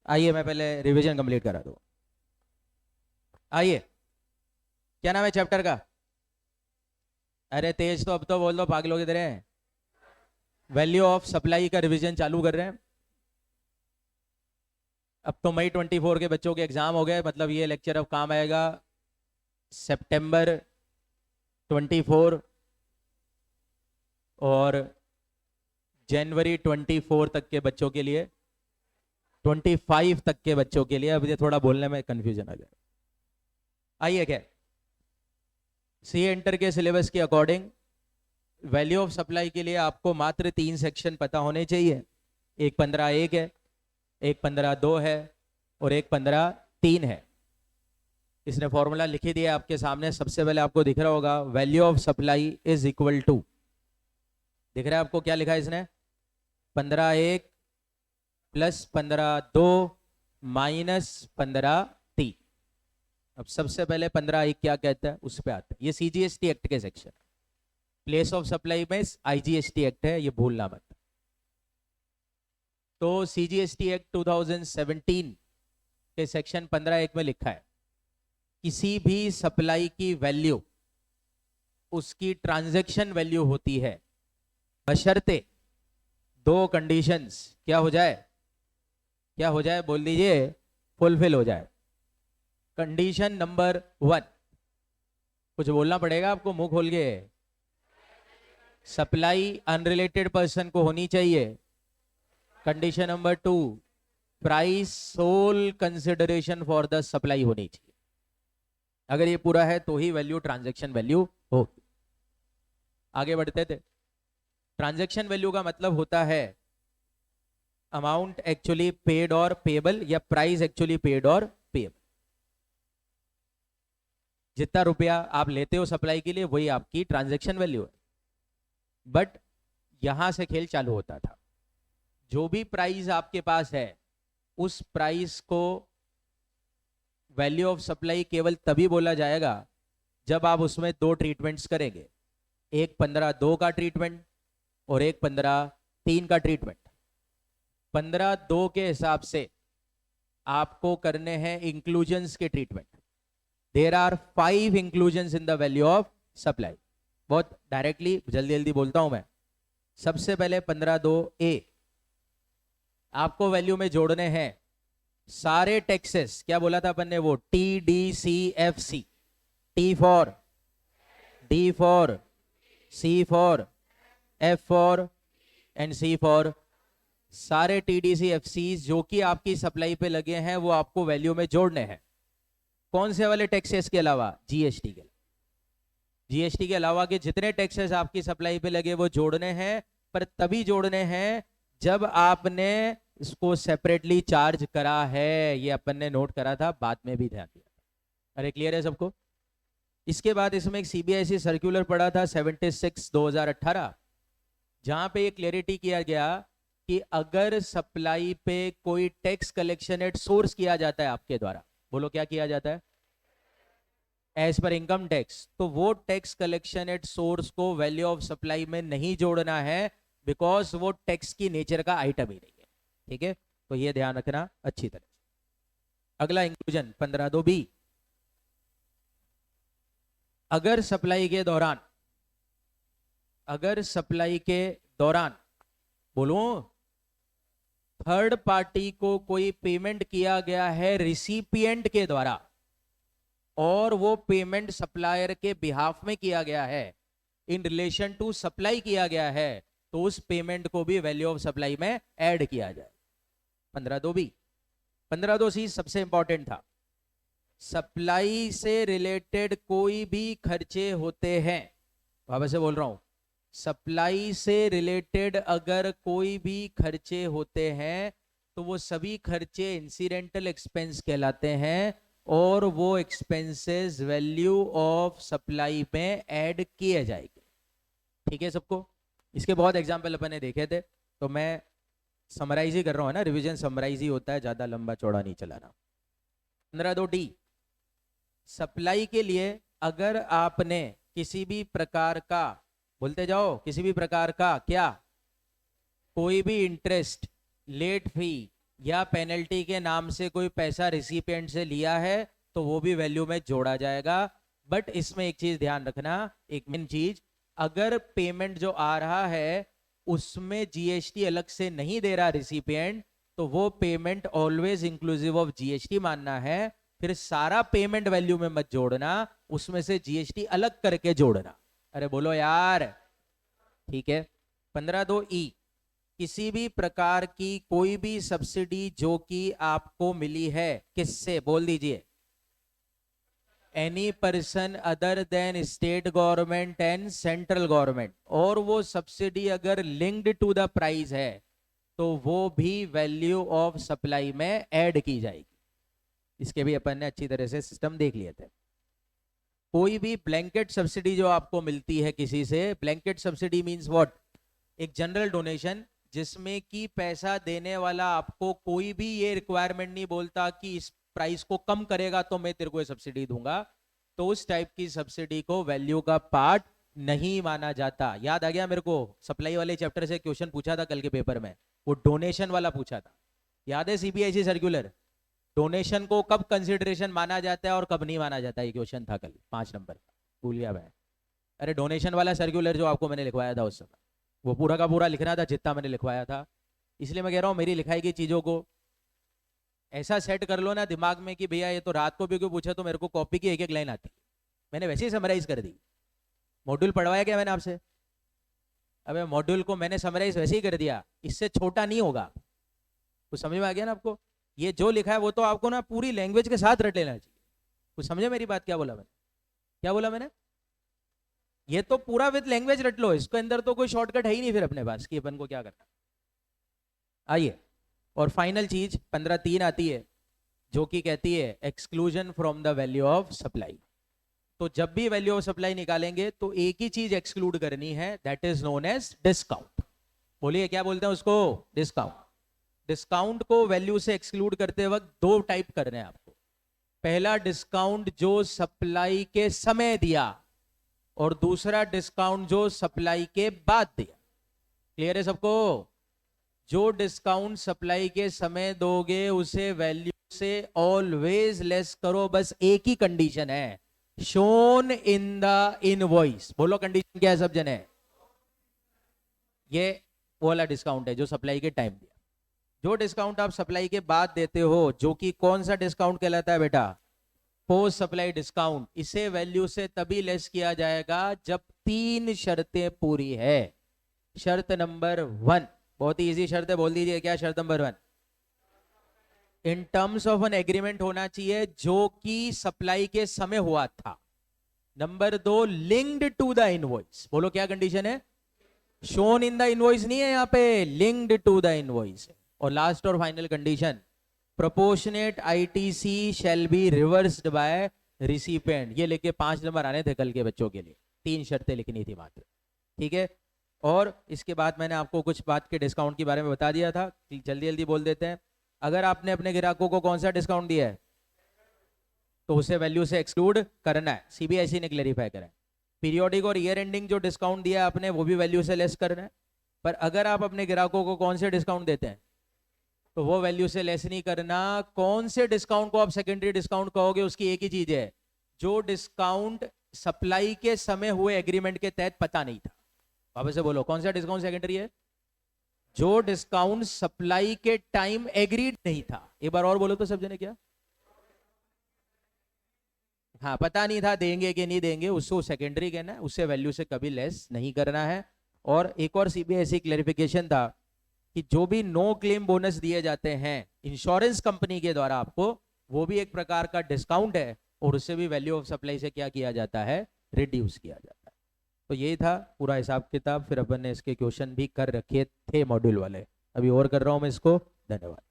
आइए मैं पहले रिवीजन कंप्लीट करा दूँ। आइए, क्या नाम है चैप्टर का? अरे तेज तो अब तो बोल दो, पागलों की तरह। वैल्यू ऑफ सप्लाई का रिवीजन चालू कर रहे हैं। अब तो मई 24 के बच्चों के एग्जाम हो गए, मतलब ये लेक्चर अब काम आएगा सितंबर 24 और जनवरी 24 तक के बच्चों के लिए, 25 तक के बच्चों के लिए। अब ये थोड़ा बोलने में कंफ्यूजन आ जाए। आइए, क्या सी एंटर के सिलेबस के अकॉर्डिंग वैल्यू ऑफ सप्लाई के लिए आपको मात्र 3 सेक्शन पता होने चाहिए। एक 15(1) है, एक 15(2) है और एक 15(3) है। इसने फॉर्मूला लिखी दिया आपके सामने, सबसे पहले आपको दिख रहा होगा value of supply is equal to, दिख रहा है आपको क्या लिखा है इसने? 15(1) प्लस 15(2) माइनस 15(3). अब सबसे पहले 15(1) क्या कहता है उस पर आते हैं। ये सीजीएसटी एक्ट के सेक्शन, प्लेस ऑफ सप्लाई में आईजीएसटी एक्ट है, ये भूलना मत। तो सीजीएसटी एक्ट 2017 के सेक्शन 15(1) में लिखा है किसी भी सप्लाई की वैल्यू उसकी ट्रांजैक्शन वैल्यू होती है, बशर्ते 2 कंडीशंस क्या हो जाए, क्या हो जाए बोल दीजिए, फुलफिल हो जाए। कंडीशन नंबर 1, कुछ बोलना पड़ेगा आपको मुंह खोल के। सप्लाई अनरिलेटेड पर्सन को होनी चाहिए। Condition number 2, price sole consideration for the supply होनी चाहिए। अगर ये पूरा है तो ही वैल्यू ट्रांजैक्शन वैल्यू हो। आगे बढ़ते थे। ट्रांजैक्शन वैल्यू का मतलब होता है अमाउंट एक्चुअली पेड और पेबल, या प्राइस एक्चुअली पेड और पेबल। जितना रुपया आप लेते हो सप्लाई के लिए वही आपकी ट्रांजैक्शन वैल्यू है। बट यहां से खेल चालू होता था। जो भी प्राइस आपके पास है उस प्राइस को वैल्यू ऑफ सप्लाई केवल तभी बोला जाएगा जब आप उसमें 2 ट्रीटमेंट्स करेंगे, एक 15(2) का ट्रीटमेंट और एक 15(3) का ट्रीटमेंट। 15(2) के हिसाब से आपको करने हैं इंक्लूजन्स के treatment. There are 5 inclusions in the value of supply. बहुत डायरेक्टली जल्दी जल्दी बोलता हूं मैं। सबसे पहले 15(2)(a), आपको वैल्यू में जोड़ने हैं सारे टैक्सेस। क्या बोला था अपन ने? वो TDCFC, T for, D for, C for, F for and C for. सारे TDCFC जो कि आपकी सप्लाई पे लगे हैं वो आपको वैल्यू में जोड़ने हैं। कौन से वाले टैक्सेस के अलावा? जीएसटी के। जीएसटी के अलावा के जितने टैक्सेस आपकी सप्लाई पे लगे वो जोड़ने हैं, पर तभी जोड़ने हैं जब आपने इसको सेपरेटली चार्ज करा है। ये अपन ने नोट करा था, बाद में भी ध्यान दिया। अरे क्लियर है सबको? इसके बाद इसमें एक सीबीआईसी सर्कुलर पड़ा था 76/2018, जहां पे ये क्लियरिटी किया गया कि अगर सप्लाई पे कोई टैक्स कलेक्शन एट सोर्स किया जाता है आपके द्वारा, बोलो क्या किया जाता है? एज पर इनकम टैक्स, तो वो टैक्स कलेक्शन एट सोर्स को वैल्यू ऑफ सप्लाई में नहीं जोड़ना है, बिकॉज वो टैक्स की नेचर का आइटम ही नहीं है। ठीक है, तो ये ध्यान रखना अच्छी तरह। अगला इंक्लूजन 15(2)(b), अगर सप्लाई के दौरान, अगर सप्लाई के दौरान बोलो थर्ड पार्टी को कोई पेमेंट किया गया है रिसिपिएंट के द्वारा और वो पेमेंट सप्लायर के बिहाफ में किया गया है, इन रिलेशन टू सप्लाई किया गया है, तो उस पेमेंट को भी वैल्यू ऑफ सप्लाई में ऐड किया जाए। 15(2)(b). 15(2)(c) सबसे इंपॉर्टेंट था। सप्लाई से रिलेटेड कोई भी खर्चे होते हैं, वापस से बोल रहा हूं, सप्लाई से रिलेटेड अगर कोई भी खर्चे होते हैं तो वो सभी खर्चे इंसिडेंटल एक्सपेंस कहलाते हैं और वो एक्सपेंसेस वैल्यू ऑफ सप्लाई में ऐड किए जाएंगे। ठीक है सबको? इसके बहुत एग्जाम्पल अपन ने देखे थे, तो मैं समराइज ही कर रहा हूं ना, रिवीजन समराइज ही होता है, ज्यादा लंबा चौड़ा नहीं चलाना। 15(2)(d), सप्लाई के लिए अगर आपने किसी भी प्रकार का, बोलते जाओ, किसी भी प्रकार का क्या, कोई भी इंटरेस्ट, लेट फी, या पेनल्टी के नाम से कोई पैसा रिसिपिएंट से लिया है तो वो भी वैल्यू में जोड़ा जाएगा। बट इसमें एक चीज ध्यान रखना, एक मेन चीज, अगर पेमेंट जो आ रहा है उसमें जीएसटी अलग से नहीं दे रहा रिसिपिएंट, तो वो payment always inclusive of GST मानना है। फिर सारा पेमेंट वैल्यू में मत जोड़ना, उसमें से जीएसटी अलग करके जोड़ना। अरे बोलो यार, ठीक है। 15(2)E, किसी भी प्रकार की कोई भी सब्सिडी जो कि आपको मिली है, किससे, बोल दीजिए, any person other than state government and central government, और वो सब्सिडी अगर लिंक्ड टू द प्राइस है तो वो भी वैल्यू ऑफ सप्लाई में ऐड की जाएगी। इसके भी अपन ने अच्छी तरह से सिस्टम देख लिए थे। कोई भी ब्लैंकेट सब्सिडी जो आपको मिलती है किसी से, ब्लैंकेट सब्सिडी मींस व्हाट, एक जनरल डोनेशन जिसमें कि पैसा देने वाला आपको कोई भी ये रिक्वायरमेंट नहीं बोलता कि इस प्राइस को कम करेगा तो मैं तेरे को ये सब्सिडी दूंगा, तो उस टाइप की सब्सिडी को वैल्यू का पार्ट नहीं माना जाता। याद आ गया मेरे को, सप्लाई वाले चैप्टर से क्वेश्चन पूछा था कल के पेपर में, वो डोनेशन वाला पूछा था, याद है, सीबीएसई सर्कुलर। डोनेशन को कब कंसिडरेशन माना जाता है और कब नहीं माना जाता, ये क्वेश्चन था कल 5 नंबर का, भूल गया मैं। अरे डोनेशन वाला सर्कुलर जो आपको मैंने लिखवाया था उस समय, वो पूरा का पूरा लिखना था जितना मैंने लिखवाया था। इसलिए मैं कह रहा हूं मेरी लिखाई की चीजों को ऐसा सेट कर लो ना दिमाग में कि भैया ये तो रात को भी कोई पूछे तो मेरे को कॉपी की एक एक लाइन आती, मैंने वैसे ही समराइज कर दी। मॉड्यूल पढ़वाया क्या मैंने आपसे? अबे मॉड्यूल को मैंने समराइज वैसे ही कर दिया, इससे छोटा नहीं होगा। कुछ समझ में आ गया ना आपको? ये जो लिखा है वो तो आपको ना पूरी लैंग्वेज के साथ रट लेना चाहिए। कुछ समझे मेरी बात? क्या बोला मैंने, क्या बोला मैंने? ये तो पूरा विद लैंग्वेज रट लो, इसके अंदर तो कोई शॉर्टकट है ही नहीं फिर अपने पास कि अपन को क्या करना। आइए, और फाइनल चीज 15(3) आती है जो कि कहती है exclusion from the value of supply. तो जब भी वैल्यू ऑफ सप्लाई निकालेंगे तो एक ही चीज एक्सक्लूड करनी है, that is known as discount. बोलिए क्या बोलते हैं उसको? डिस्काउंट। डिस्काउंट को वैल्यू से एक्सक्लूड करते वक्त दो टाइप करने हैं आपको। पहला डिस्काउंट जो सप्लाई के समय दिया, और दूसरा डिस्काउंट जो सप्लाई के बाद दिया। क्लियर है सबको? जो डिस्काउंट सप्लाई के समय दोगे उसे वैल्यू से ऑलवेज लेस करो, बस एक ही कंडीशन है, शोन इन द इनवॉइस। बोलो कंडीशन क्या है सब जने? ये वो वाला डिस्काउंट है जो सप्लाई के टाइम दिया। जो डिस्काउंट आप सप्लाई के बाद देते हो, जो कि कौन सा डिस्काउंट कहलाता है बेटा? Post supply discount. इसे वैल्यू से तभी लेस किया जाएगा जब 3 शर्तें पूरी है। शर्त नंबर 1, बहुत ही इजी शर्त है, बोल दीजिए क्या शर्त number 1? In terms of an agreement होना चाहिए जो कि सप्लाई के समय हुआ था। Number 2, linked to the invoice. बोलो क्या कंडीशन है? शोन इन द इनवॉइस नहीं है यहाँ पे, लिंक्ड टू द इनवॉइस। और लास्ट और final condition, proportionate ITC shall be reversed bye recipient. ये लेके 5 नंबर आने थे कल के बच्चों के लिए, 3 शर्तें लिखनी थी मात्र, ठीक है। और इसके बाद मैंने आपको कुछ बात के डिस्काउंट के बारे में बता दिया था, जल्दी जल्दी बोल देते हैं। अगर आपने अपने ग्राहकों को कौन सा डिस्काउंट दिया है तो उसे वैल्यू से एक्सक्लूड करना है, सीबीएसई ने क्लेरिफाई करा है। पीरियोडिक और ईयर एंडिंग जो डिस्काउंट दिया आपने वो भी वैल्यू से लेस करना है। पर अगर आप अपने ग्राहकों को कौन से डिस्काउंट देते हैं तो वो वैल्यू से लेस नहीं करना। कौन से डिस्काउंट को आप सेकेंडरी डिस्काउंट कहोगे? उसकी एक ही चीज है, जो डिस्काउंट सप्लाई के समय हुए एग्रीमेंट के तहत पता नहीं था। वापस से बोलो, कौन सा डिस्काउंट सेकेंडरी है? जो डिस्काउंट सप्लाई के टाइम एग्रीड नहीं था। एक बार और बोलो तो सब जने क्या? हाँ, पता नहीं था देंगे कि नहीं देंगे, उसको सेकेंडरी कहना है, उससे वैल्यू से कभी लेस नहीं करना है। और एक और सीबीएसई क्लेरिफिकेशन था कि जो भी नो क्लेम बोनस दिए जाते हैं इंश्योरेंस कंपनी के द्वारा आपको, वो भी एक प्रकार का डिस्काउंट है, और उससे भी वैल्यू ऑफ सप्लाई से क्या किया जाता है? रिड्यूस किया जाता है। तो यही था पूरा हिसाब किताब। फिर अपन ने इसके क्वेश्चन भी कर रखे थे मॉड्यूल वाले, अभी और कर रहा हूं मैं इसको। धन्यवाद।